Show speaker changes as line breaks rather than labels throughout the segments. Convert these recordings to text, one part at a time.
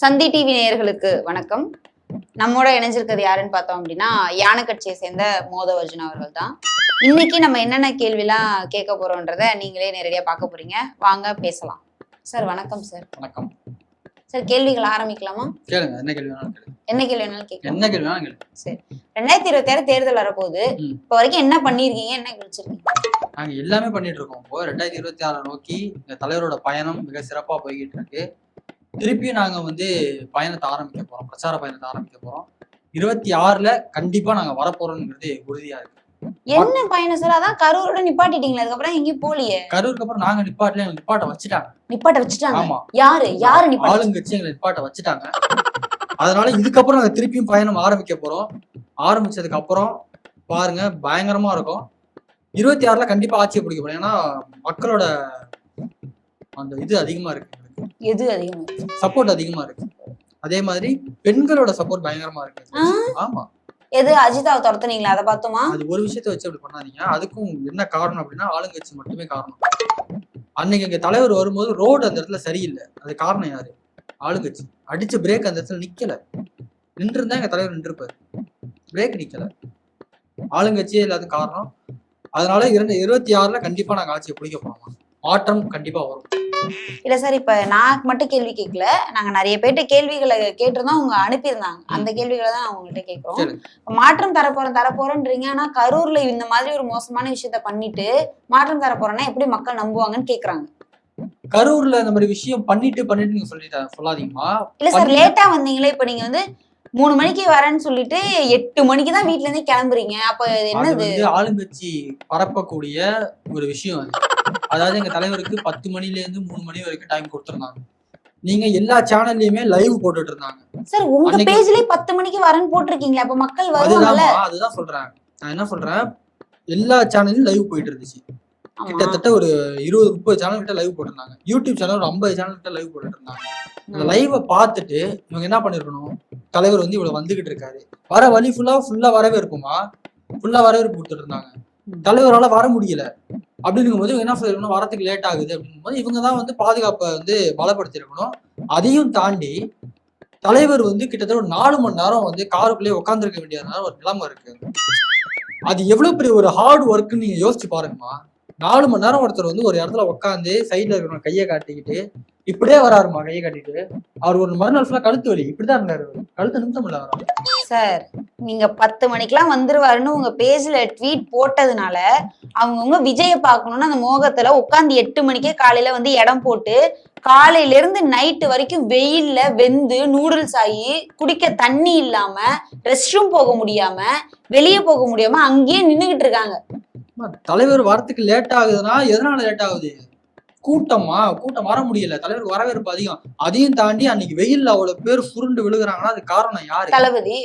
சந்தி டிவி நேயர்களுக்கு வணக்கம். நம்மோட இணைஞ்சிருக்கிறது யாருன்னு பார்த்தோம் அப்படின்னா யானை கட்சியை சேர்ந்த மோதவர்ஜுன் அவர்கள் தான். இன்னைக்கு நம்ம என்னென்ன கேள்விலாம் கேட்க போறோம்ன்றத நீங்களே நேரடியா பார்க்க போறீங்க. வாங்க பேசலாம். சார் வணக்கம். சார்
வணக்கம்.
சார் கேள்விகள் ஆரம்பிக்கலாமா?
கேளுங்க. என்ன கேள்வி வேணாலும் கேளுங்க.
என்ன கேள்வி வேணாலும் கேட்கலாம்.
என்ன கேள்வி வேணாலும் கேளுங்க.
சரி, 2026 தேர்தல் வரப்போகுது. இப்போ வரைக்கும் என்ன பண்ணிருக்கீங்க, என்ன கழிச்சிருக்கீங்க?
நாங்க எல்லாமே பண்ணிட்டு இருக்கோம். இப்போ 2026 நோக்கி இந்த தலைவரோட பயணம் மிக சிறப்பா போய்கிட்டு இருக்கு. திருப்பியும் நாங்க பயணத்தை ஆரம்பிக்க போறோம், பிரச்சார பயணத்தை ஆரம்பிக்க போறோம். 26ல கண்டிப்பா நாங்க வரப்போறோம்ங்கிறது உறுதியா இருக்கு.
என்ன பயணம் சார்? அதான் கரூரோட நிப்பாட்டிட்டீங்களா? அதுக்கப்புறம் எங்கேயும் போலியே.
கரூருக்கு அப்புறம் நாங்க நிப்பாட்டல, எங்களை நிப்பாட்ட வச்சுட்டாங்க.
நிப்பாட்ட வச்சுட்டாங்க?
ஆமா.
யாரு நிப்பாட்ட?
ஆளுங்கட்சி எங்களை நிப்பாட்ட வச்சுட்டாங்க. அதனால இதுக்கப்புறம் நாங்க திருப்பியும் பயணம் ஆரம்பிக்க போறோம். ஆரம்பிச்சதுக்கு அப்புறம் பாருங்க, பயங்கரமா இருக்கும். 26ல கண்டிப்பா ஆட்சியை பிடிக்க போறோம். ஏன்னா மக்களோட அந்த இது அதிகமா இருக்கு.
எது அதிகமா இருக்கு?
சப்போர்ட் அதிகமா இருக்கு. அதே மாதிரி பெண்களோட சப்போர்ட் பயங்கரமா இருக்கு. ஆமா.
எது அஜிதாவை துரத்துனீங்களா? அதை பார்த்தோமா?
அது ஒரு விஷயத்த வச்சு அப்படி பண்ணாதீங்க. அதுக்கும் என்ன காரணம் அப்படின்னா ஆளுங்கட்சி மட்டுமே காரணம். அன்னைக்கு எங்க தலைவர் வரும்போது ரோடு அந்த இடத்துல சரியில்லை. அது காரணம் யாரு? ஆளுங்கட்சி. அடிச்ச பிரேக் அந்த இடத்துல நிக்கல. நின்று இருந்தா எங்க தலைவர் நின்றுப்பாரு. பிரேக் நிக்கல. ஆளுங்கட்சியே எல்லாத்துக்கும் காரணம். அதனால 26ல கண்டிப்பா நாங்க ஆட்சியை பிடிக்க போறோம். மாற்றம் கண்டிப்பா வரும்.
இல்ல சார், இப்ப நான் மட்டும் கேள்வி கேட்கல, நாங்க நிறைய பேர்ட்ட கேள்விகளை கேட்டிருந்தோம், அவங்க அனுப்பியிருந்தாங்க. அந்த கேள்விகளை தான் அவங்கள்ட்ட கேட்கிறோம். மாற்றம் தரப்போறேன்றீங்க, ஆனா கரூர்ல இந்த மாதிரி ஒரு மோசமான விஷயத்த பண்ணிட்டு மாற்றம் தரப்போறேன்னா எப்படி மக்கள் நம்புவாங்கன்னு கேக்குறாங்க.
கரூர்ல இந்த மாதிரி விஷயம் பண்ணிட்டு நீங்க சொல்லாதீங்கம்மா.
இல்ல சார், லேட்டா வந்தீங்களே. இப்ப நீங்க 3 மணிக்கு வரேன்னு சொல்லிட்டு 8 மணிக்கு தான் வீட்டுல இருந்தே கிளம்புறீங்க. அப்ப என்னது?
ஆளுங்கட்சி பரப்பக்கூடிய ஒரு விஷயம் அது. அதாவது எங்க தலைவருக்கு 10 மணில இருந்து 3 மணி வரைக்கும் டைம் கொடுத்திருந்தாங்க. நீங்க எல்லா சேனல்லயுமே லைவ் போட்டுட்டு இருந்தாங்க.
சார், உங்க பேஜ்லயே 10 மணிக்கு வரேன்னு போட்டிருக்கீங்களா? அப்ப மக்கள் வருவாங்கல்ல.
அதுதான் சொல்றேன். நான் என்ன சொல்றேன், எல்லா சேனல்லயும் லைவ் போயிட்டு இருந்துச்சு. கிட்டத்தட்ட ஒரு 20-30 சேனல் கிட்ட லைவ் போட்டிருந்தாங்க. யூடியூப் சேனல் ஒரு 50 சேனல் கிட்ட லைவ் போட்டுட்டு இருந்தாங்க. அந்த லைவை பார்த்துட்டு இவங்க என்ன பண்ணிருக்கணும், தலைவர் இவ்வளவு வந்துகிட்டு இருக்காரு, வர வழி ஃபுல்லா வரவேற்புமா, ஃபுல்லா வரவேற்பு கொடுத்துட்டு இருந்தாங்க. தலைவரால வர முடியல அப்படின்னு போது என்ன சொல்லிருக்கணும், வரத்துக்கு லேட் ஆகுது அப்படின்னும் போது இவங்கதான் பாதுகாப்பை பலப்படுத்திருக்கணும். அதையும் தாண்டி தலைவர் கிட்டத்தட்ட ஒரு 4 மணி நேரம் காருக்குள்ளேயே உட்காந்துருக்க வேண்டிய ஒரு நிலைமை இருக்கு. அது எவ்வளவு பெரிய ஒரு ஹார்ட் ஒர்க்னு நீங்க யோசிச்சு பாருங்கம்மா. 4 மணி நேரம் ஒருத்தர் ஒரு இடத்துல உட்காந்து சைட்ல இருக்கிற கையை காட்டிக்கிட்டு இப்படியே வராருமா, கையை காட்டிட்டு. அவர் ஒரு மறுநாள் ஃபுல்லா கழுத்து வலி இப்படிதான் இருந்தாரு. கழுத்து நிமிஷம் இல்ல வராரு. சார்,
நீங்க 10 மணிக்கெல்லாம் வந்துருவாருன்னு உங்க பேஜ்ல ட்வீட் போட்டதுனால அவங்கவுங்க விஜய பாக்கணும்னு அந்த மோகத்துல உட்காந்து 8 மணிக்கே காலையில இடம் போட்டு காலையில இருந்து நைட்டு வரைக்கும் வெயில்ல வெந்து நூடுல்ஸ் ஆகி குடிக்க தண்ணி இல்லாம ரெஸ்ட் ரூம் போக முடியாம வெளியே போக முடியாம அங்கேயே நின்னுகிட்டு இருக்காங்க.
தலைவர் வரத்துக்கு லேட் ஆகுதுன்னா எதனால லேட் ஆகுது? கூட்டம் வர முடியல. தலைவருக்கு வரவேற்பு அதிகம். அதையும் தாண்டி அன்னைக்கு வெயில்ல அவ்வளவு பேர் சுருண்டு விழுகுறாங்கன்னா அது காரணம் யாரு?
தளபதி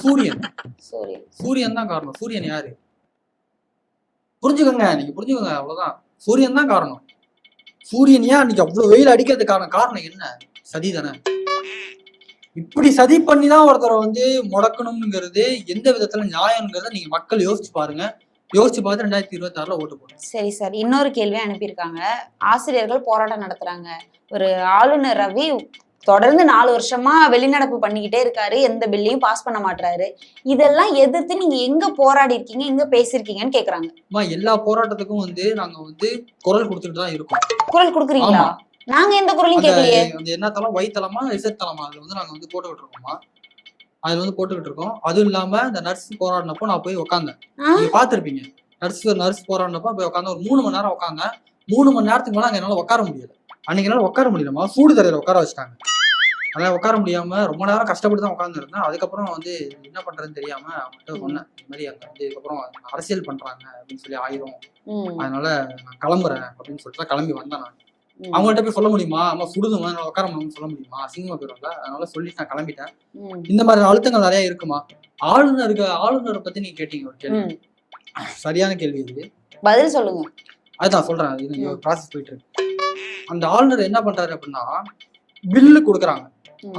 சூரியன் தான் காரணம். சூரியன் யாரு? புரிஞ்சுக்கோங்க, நீங்க புரிஞ்சுக்கோங்க, அவ்வளவுதான். சூரியன் தான் காரணம். சூரியன் ஏன் அன்னைக்கு அவ்வளவு வெயில் அடிக்கிறதுக்கான காரணம் என்ன? சதி தானே. இப்படி சதி பண்ணிதான் ஒருத்தரை முடக்கணும்ங்கிறது எந்த விதத்துல நியாயம்ங்கிறத நீங்க மக்கள் யோசிச்சு பாருங்க. யோசிச்சு பார்த்து 2026ல ஓட்டு போடுங்க.
சரி சார், இன்னொரு கேள்வியை அனுப்பியிருக்காங்க. ஆசிரியர்கள் போராட்டம் நடத்துறாங்க. ஒரு ஆளுநர் ரவி தொடர்ந்து 4 வருஷமா வெளிநடப்பு பண்ணிக்கிட்டே இருக்காரு, எந்த பில்லையும் பாஸ் பண்ண மாட்டாரு. இதெல்லாம் எதிர்த்து நீங்க எங்க போராடி இருக்கீங்க, எங்க பேசிருக்கீங்கன்னு கேக்குறாங்க.
எல்லா போராட்டத்துக்கும் நாங்க குரல் கொடுத்துட்டு தான் இருக்கோம்.
குரல் கொடுக்குறீங்களா? நாங்க எந்த குரலையும் கேட்கலையே.
என்ன தளம், வைத்தளமா ரிசர்ச் தளமா, அதுல நாங்க போட்டுக்கிட்டு இருக்கோமா. அதுல போட்டுக்கிட்டு இருக்கோம். அதுவும் இல்லாம இந்த நர்ஸ் போராடினப்போ நான் போய் உட்காந்தேன். நீங்க பாத்துருப்பீங்க. நர்ஸ் போராடினப்போ போய் உட்காந்து ஒரு 3 மணி நேரம் உட்காந்தேன். 3 மணி நேரத்துக்கு மேல அங்க என்னால உட்கார முடியல. அன்னைக்கு என்னால உட்கார முடியலமா, சூடு தரையில உட்கார வச்சுட்டாங்க. அதனால உட்கார முடியாம ரொம்ப நேரம் கஷ்டப்பட்டு தான் உட்கார்ந்து இருந்தேன். அதுக்கப்புறம் என்ன பண்றதுன்னு தெரியாம அவங்ககிட்ட சொன்னேன், இந்த மாதிரி அங்க இதுக்கப்புறம் அரசியல் பண்றாங்க அப்படின்னு சொல்லி ஆயிரும், அதனால நான் கிளம்புறேன் அப்படின்னு சொல்லிட்டு கிளம்பி வந்தேன். நான் அவங்கள்ட்ட போய் சொல்ல முடியுமா, அம்மா சுடுதுமா உட்கார முடியும்னு சொல்ல முடியுமா? அசிங்கமா போயிரும்ல. அதனால சொல்லிட்டு நான் கிளம்பிட்டேன். இந்த மாதிரி அழுத்தங்கள் நிறைய இருக்குமா. ஆளுநரை பத்தி நீங்க கேட்டீங்க ஒரு கேள்வி, சரியான கேள்வி. இது
பதில் சொல்லுங்க.
அதுதான் சொல்றேன். இது ப்ராசஸ் போயிட்டு இருக்கு. அந்த ஆளுநர் என்ன பண்றாரு அப்படின்னா, பில்லு கொடுக்குறாங்க,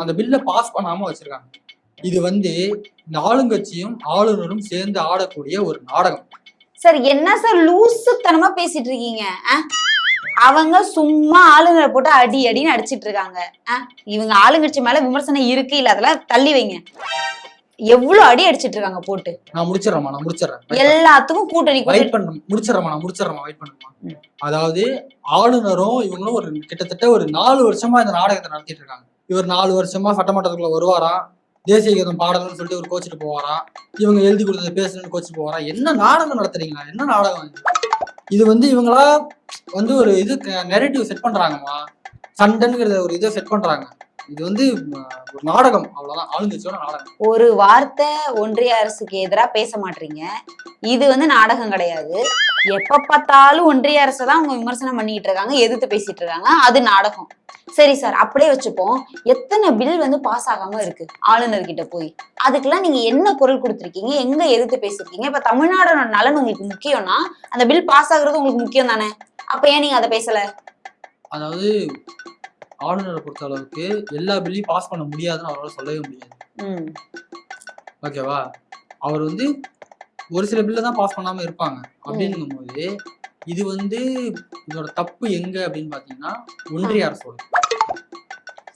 அந்த பில்ல பாஸ் பண்ணாம வச்சிருக்காங்க. இது இந்த ஆளுங்கட்சியும் ஆளுநரும் சேர்ந்து ஆடக்கூடிய ஒரு நாடகம்.
சார், என்ன சார் லூசுத்தனமா பேசிட்டு இருக்கீங்க? அவங்க சும்மா ஆளுங்களை போட்டு அடி அடின்னு அடிச்சிட்டு இருக்காங்க. இவங்க ஆளுங்கட்சி மேல விமர்சனம் இருக்கு இல்ல, அதெல்லாம் தள்ளி வைங்க. எவ்வளவு அடி அடிச்சிட்டு இருக்காங்க போட்டு.
நான் முடிச்சிடறேன்
எல்லாத்துக்கும் கூட்டணி
வெயிட் பண்ணுறேன். முடிச்சிடறேன் வெயிட் பண்ணுமா. அதாவது ஆளுநரும் இவங்களும் ஒரு கிட்டத்தட்ட ஒரு 4 வருஷமா இந்த நாடகத்தை நடத்திட்டு இருக்காங்க. இவர் 4 வருஷமா சட்டமன்றத்துக்குள்ள வருவாராம், தேசிய கீதம் பாடணும்னு சொல்லிட்டு ஒரு கோச்சிட்டு போவாராம், இவங்க எழுதி கொடுத்ததை பேசணும்னு கோச்சிட்டு போவாராம். என்ன நாடகம் நடத்துறீங்களா? என்ன நாடகம் இது? இவங்களா ஒரு இது நெரேட்டிவ் செட் பண்றாங்கம்மா. சண்டைங்கிற ஒரு இதை செட் பண்றாங்க. இது ஒரு நாடகம், அவ்வளவுதான். ஆளுங்கட்சியோட நாடகம்.
ஒரு வார்த்தை ஒன்றிய அரசுக்கு எதிராக பேச மாட்டீங்க. இது நாடகம் கிடையாது. எப்ப பார்த்தாலும் ஒன்றிய அரசை தான் அவங்க விமர்சனம் பண்ணிட்டு இருக்காங்க, எதிர்த்து பேசிட்டு இருக்காங்க. அது நாடகம். சரி சார், அப்படியே வச்சுப்போம். எத்தனை பில் பாஸ் ஆகாம இருக்கு ஆளுநர்கிட்ட போய்? அதுக்கெல்லாம் நீங்க என்ன குரல் கொடுத்துருக்கீங்க? எங்க எதிர்த்து பேசிருக்கீங்க? இப்ப தமிழ்நாடோட நலன் உங்களுக்கு முக்கியம்னா அந்த பில் பாஸ் ஆகுறது உங்களுக்கு முக்கியம் தானே? அப்ப ஏன் நீங்க அதை பேசல?
அதாவது ஆளுநரை பொறுத்த அளவுக்கு எல்லா பில்லையும் பாஸ் பண்ண முடியாதுன்னு அவரால் சொல்லவே முடியாது. ஓகேவா? அவர் ஒரு சில பில்ல தான் பாஸ் பண்ணாம இருப்பாங்க. அப்படின்னும் போது இது இதோட தப்பு எங்க அப்படின்னு பாத்தீங்கன்னா ஒன்றிய அரசோட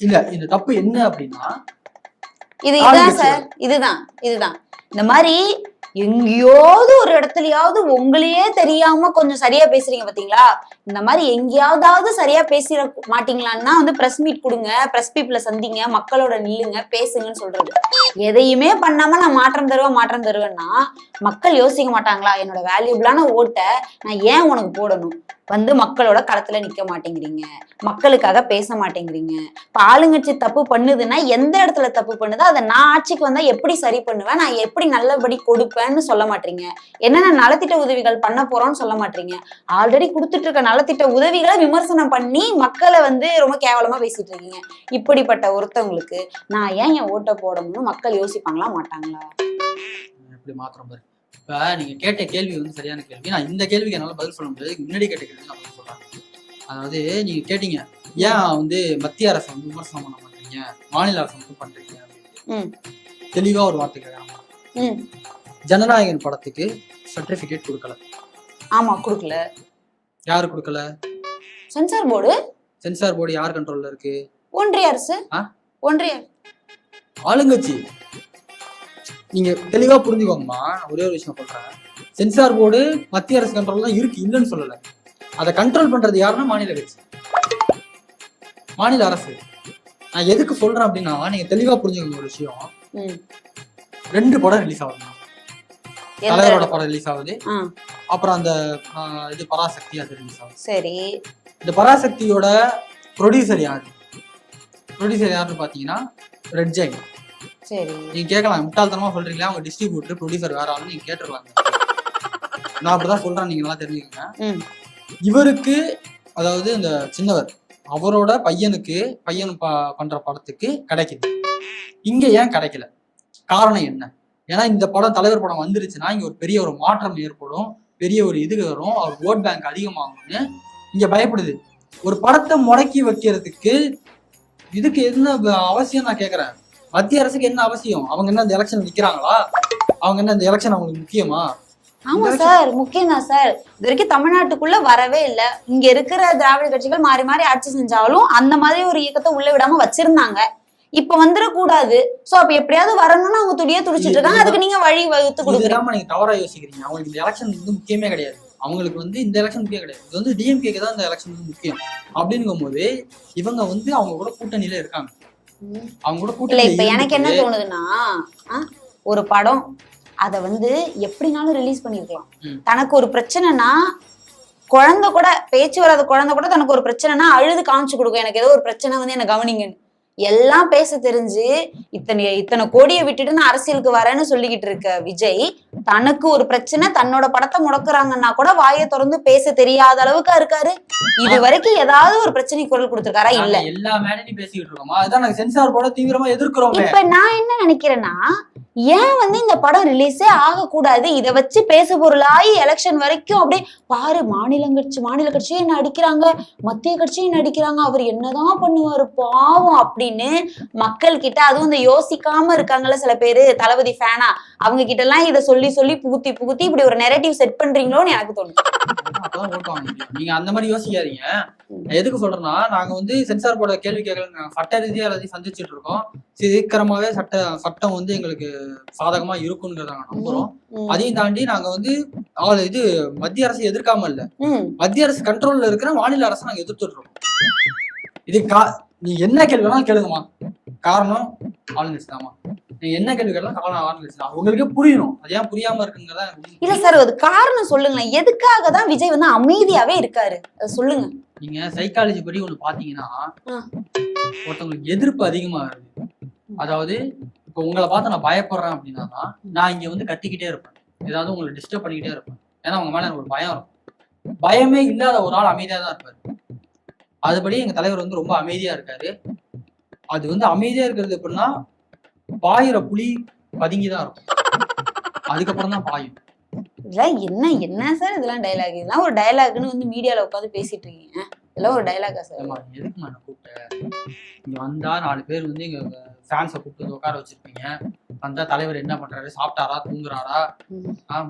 இல்ல. இந்த தப்பு என்ன அப்படின்னா
இதுதான் சார், இதுதான் இந்த மாதிரி எங்கேயாவது ஒரு இடத்துலயாவது உங்களையே தெரியாம கொஞ்சம் சரியா பேசுறீங்க பாத்தீங்களா? இந்த மாதிரி எங்கேயாவது சரியா பேசிட மாட்டீங்களான்னா பிரஸ் மீட் கொடுங்க, பிரஸ் பீப்புள சந்திங்க, மக்களோட நில்லுங்க, பேசுங்கன்னு சொல்றது. எதையுமே பண்ணாம நான் மாற்றம் தருவேன்னா மக்கள் யோசிக்க மாட்டாங்களா? என்னோட வேல்யூபிளான ஓட்டை நான் ஏன் உனக்கு போடணும்? மக்களோட களத்துல நிக்க மாட்டேங்கிறீங்க, மக்களுக்காக பேச மாட்டேங்கிறீங்க. இப்ப ஆளுங்கட்சி தப்பு பண்ணுதுன்னா எந்த இடத்துல தப்பு பண்ணுதோ அதை நான் ஆட்சிக்கு வந்தா எப்படி சரி பண்ணுவேன், நான் எப்படி நல்லபடி கொடுப்பேன்னு சொல்ல மாட்டீங்க. என்னென்ன நலத்திட்ட உதவிகள் பண்ண போறோம்னு சொல்ல மாட்டீங்க. ஆல்ரெடி கொடுத்துட்டு இருக்க நலத்திட்ட உதவிகளை விமர்சனம் பண்ணி மக்களை ரொம்ப கேவலமா பேசிட்டு இருக்கீங்க. இப்படிப்பட்ட ஒருத்தவங்களுக்கு நான் ஏன் என் ஓட்டை போடணும்னு மக்கள் யோசிப்பாங்களா மாட்டாங்களா?
எப்படி மாத்திரம் பாரு. இப்ப நீங்க கேட்ட கேள்வி சரியான கேள்வி. நான் இந்த கேள்விக்கு என்னால பதில் சொல்ல முடியாது. முன்னாடி கேட்ட கேள்வி நான் பதில் சொல்றேன். அதாவது நீங்க கேட்டீங்க, ஏன் மத்திய அரசு விமர்சனம் பண்ண மாட்டீங்க, மாநில அரசு மட்டும் பண்றீங்க? தெளிவா ஒரு வார்த்தை கேட்கறாங்க. ஜனநாயகன் படத்துக்கு சர்டிபிகேட் கொடுக்கல.
ஆமா, கொடுக்கல.
யாரு கொடுக்கல?
Censor board. சென்சார்
போர்டு யார் கண்ட்ரோல்ல இருக்கு?
ஒன்றிய அரசு. ஒன்றிய
ஆளுங்கட்சி. நீங்க தெளிவா புரிஞ்சுக்கோங்கம்மா. ஒரே ஒரு விஷயம் சொல்றேன். சென்சார் போர்டு மத்திய அரசு கண்ட்ரோல் தான் இருக்கு, இல்லைன்னு சொல்லல. அதை கண்ட்ரோல் பண்றது யாருன்னா மாநில கட்சி, மாநில அரசு. நான் எதுக்கு சொல்றேன் அப்படின்னா நீங்க தெளிவா புரிஞ்சுக்கோங்க ஒரு விஷயம். 2 படம் ரிலீஸ் ஆகுது. தலைவரோட படம் ரிலீஸ் ஆகுது, அப்புறம் அந்த இது பராசக்தி அது ரிலீஸ் ஆகுது.
சரி,
இந்த பராசக்தியோட ப்ரொடியூசர் யாருன்னு பாத்தீங்கன்னா ரெட் ஜெயின்.
சரி,
நீங்க கேட்கலாம், முட்டாள்தனமா சொல்றீங்களா, அவங்க டிஸ்ட்ரிபியூட்டர் ப்ரொடியூசர் வேற ஆளுன்னு நீங்க கேட்டுருவாங்க. நான் அப்படிதான் சொல்றேன், நீங்க நல்லா தெரிஞ்சுக்கங்க. இவருக்கு அதாவது இந்த சின்னவர் அவரோட பையன் பண்ற படத்துக்கு கிடைக்குது, இங்க ஏன் கிடைக்கல? காரணம் என்ன? ஏன்னா இந்த படம் தலைவர் படம் வந்துருச்சுன்னா இங்க ஒரு பெரிய ஒரு மாற்றம் ஏற்படும், பெரிய ஒரு இது வரும், அவர் ஓட் பேங்க் அதிகமாகும்னு இங்க பயப்படுது. ஒரு படத்தை முடக்கி வைக்கிறதுக்கு இதுக்கு என்ன அவசியம் நான் கேக்குறேன். மத்திய அரசுக்கு என்ன அவசியம்? அவங்க என்ன இந்த எலெக்ஷன் நிக்கிறாங்களா? அவங்க என்ன இந்த எலெக்ஷன் அவங்களுக்கு முக்கியமா?
ஆமா சார், முக்கியம் தான் சார். இது வரைக்கும் தமிழ்நாட்டுக்குள்ள வரவே இல்லை. இங்க இருக்கிற திராவிட கட்சிகள் மாறி மாறி ஆட்சி செஞ்சாலும் அந்த மாதிரி ஒரு இயக்கத்தை உள்ள விடாம வச்சிருந்தாங்க. இப்ப வந்துடக்கூடாது. சோ அப்ப எப்படியாவது வரணும்னு அவங்க துடிச்சிட்டு இருக்காங்க. அதுக்கு நீங்க வழி வகுத்து கொடுக்குறீங்க.
நீங்க தவறா யோசிக்கிறீங்க. அவங்களுக்கு இந்த எலெக்ஷன் முக்கியமே கிடையாது. அவங்களுக்கு இந்த எலெக்ஷன் முக்கியம் கிடையாது. இது டிஎம்கேக்கு தான் இந்த எலெக்ஷன் முக்கியம். அப்படிங்கும் போது இவங்க அவங்க கூட கூட்டணியில இருக்காங்க. அவங்க கூட கூட்டணி.
இப்ப எனக்கு என்ன தோணுதுன்னா, ஒரு படம் அத எப்படினாலும் ரிலீஸ் பண்ணிருக்கலாம். தனக்கு ஒரு பிரச்சனைனா குழந்தை கூட, பேச்சு வராத குழந்தை கூட தனக்கு ஒரு பிரச்சனைனா அழுது காமிச்சு கொடுக்கும், எனக்கு ஏதோ ஒரு பிரச்சனை என்ன கவனிங்கன்னு. எல்லாம் பேச தெரிஞ்சு இத்தனை கோடியை விட்டுட்டு நான் அரசியலுக்கு வரேன்னு சொல்லிக்கிட்டு இருக்க விஜய், தனக்கு ஒரு பிரச்சனை, தன்னோட படத்தை முடக்குறாங்கன்னா கூட வாயை திறந்து பேச தெரியாத அளவுக்கு இருக்காரு. இது வரைக்கும் ஏதாவது ஒரு பிரச்சனை குரல் கொடுத்திருக்காரா? இல்ல.
எல்லா மேடையும் பேசிக்கிட்டு இருக்கோமா? அதான் நாங்க சென்சார் போர்டை தீவிரமா எதிர்க்கிறோம்.
இப்ப நான் என்ன நினைக்கிறேன்னா, ஏன் வந்து இந்த படம் ரிலீஸே ஆகக்கூடாது? இதை வச்சு பேசு பொருளாகி எலெக்ஷன் வரைக்கும் அப்படியே பாரு, மாநில கட்சியும் என்ன அடிக்கிறாங்க, மத்திய கட்சியும் என்ன அடிக்கிறாங்க, அவர் என்னதான் பண்ணுவாரு பாவம் அப்படின்னு மக்கள் கிட்ட, அதுவும் இந்த யோசிக்காம இருக்காங்கல்ல சில பேரு தளபதி ஃபேனா, அவங்க கிட்ட எல்லாம் இதை சொல்லி சொல்லி புகுத்தி புகுத்தி இப்படி ஒரு நெரேட்டிவ் செட் பண்றீங்களோன்னு எனக்கு தோணுது.
நீங்க அந்த மாதிரி யோசிக்காதீங்க. எதுக்கு சொல்றேன்னா, நாங்க வந்து சென்சார் போர்டு கேள்வி கேட்கல, சட்ட ரீதியா எல்லாத்தையும் சந்திச்சுட்டு இருக்கோம். சீக்கிரமாவே சட்டம் வந்து எங்களுக்கு சாதகமா இருக்கும்ன்றத நாங்க நம்புறோம். அதையும் தாண்டி நாங்க வந்து இது மத்திய அரசு எதிர்க்காம இல்ல, மத்திய அரசு கண்ட்ரோல்ல இருக்கிற மாநில அரசை நாங்க எதிர்த்துட்டு இருக்கோம். இது நீ என்ன கேள்வி வேணாலும் கேளுங்கம்மா, காரணம் ஆளுங்கட்சி தாமா. நீங்க என்ன கேள்வி கேட்டாலும் காரணம் ஆளுங்கட்சி தான். உங்களுக்கே புரியணும், அது ஏன் புரியாம இருக்குங்கிறதா.
இல்ல சார், அது காரணம் சொல்லுங்களேன். எதுக்காக தான் விஜய் வந்து அமைதியாவே இருக்காரு, சொல்லுங்க.
நீங்க சைக்காலஜி படி ஒண்ணு பாத்தீங்கன்னா, ஒருத்தவங்களுக்கு எதிர்ப்பு அதிகமா இருக்கு. அதாவது இப்ப உங்களை பார்த்து நான் பயப்படுறேன் அப்படின்னா தான் நான் இங்க வந்து கத்திக்கிட்டே இருப்பேன், ஏதாவது உங்களை டிஸ்டர்ப் பண்ணிக்கிட்டே இருப்பேன். ஏன்னா உங்க மேல எனக்கு ஒரு பயம் இருக்கும். பயமே இல்லாத ஒரு ஆள் அமைதியா தான் இருப்பாரு. அதுபடி எங்க தலைவர் வந்து ரொம்ப அமைதியா இருக்காரு. அது வந்து அமைதியா இருக்கிறது எப்படின்னா, பாயிர புலி பதுங்கிதான் இருக்கும், அதுக்கப்புறம் தான் பாயும்.
இதெல்லாம் என்ன சார், இதெல்லாம் டைலாக், இதெல்லாம் ஒரு டைலாக்னு வந்து மீடியால உட்காந்து பேசிட்டு இருக்கீங்க, இதெல்லாம் ஒரு டைலாகா சார்?
எதுக்கு நான் கூப்பிட்டேன், இங்க வந்தா 4 பேர் வந்து எங்க ஃபேன்ஸை கூப்பிட்டு உட்கார வச்சிருப்பீங்க. வந்தா தலைவர் என்ன பண்றாரு, சாப்பிட்டாரா, தூங்குறாரா,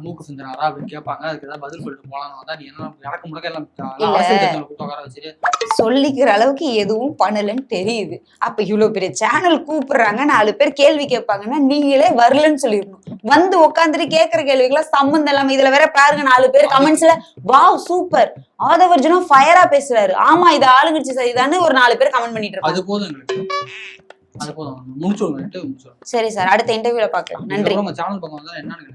மூக்கு சிந்துறாரா அப்படின்னு கேட்பாங்க. அதுக்கு ஏதாவது பதில் சொல்லிட்டு போலாம். வந்தா நீ என்ன இறக்க முடக்க எல்லாம் கூப்பிட்டு உட்கார வச்சுட்டு
சொல்லிக்கிற அளவுக்கு எதுவும் பண்ணலன்னு தெரியுது. அப்ப இவ்வளவு பெரிய சேனல் கூப்பிடுறாங்க, 4 பேர் கேள்வி கேட்பாங்கன்னா நீங்களே வரலன்னு சொல்லிடணும். வந்து உட்காந்துட்டு கேட்கிற கேள்விக்கெல்லாம் சம்மந்தம் இல்லாம, இதுல வேற பாருங்க 4 பேர் கமெண்ட்ஸ்ல வாவ் சூப்பர் ஆதவர்ஜுனும் ஃபயரா பேசுறாரு, ஆமா இது ஆளுங்கட்சி சரிதான்னு ஒரு 4 பேர் கமெண்ட் பண்ணிட்டு இருக்காங்க.
அது போதும் எங்களுக்கு, அது போதும், முடிச்சிடுவோம்.
சரி சார், அடுத்த இன்டர்வியூல பார்க்கலாம். நன்றி.
சேனல் பக்கம் வந்தா என்னன்னு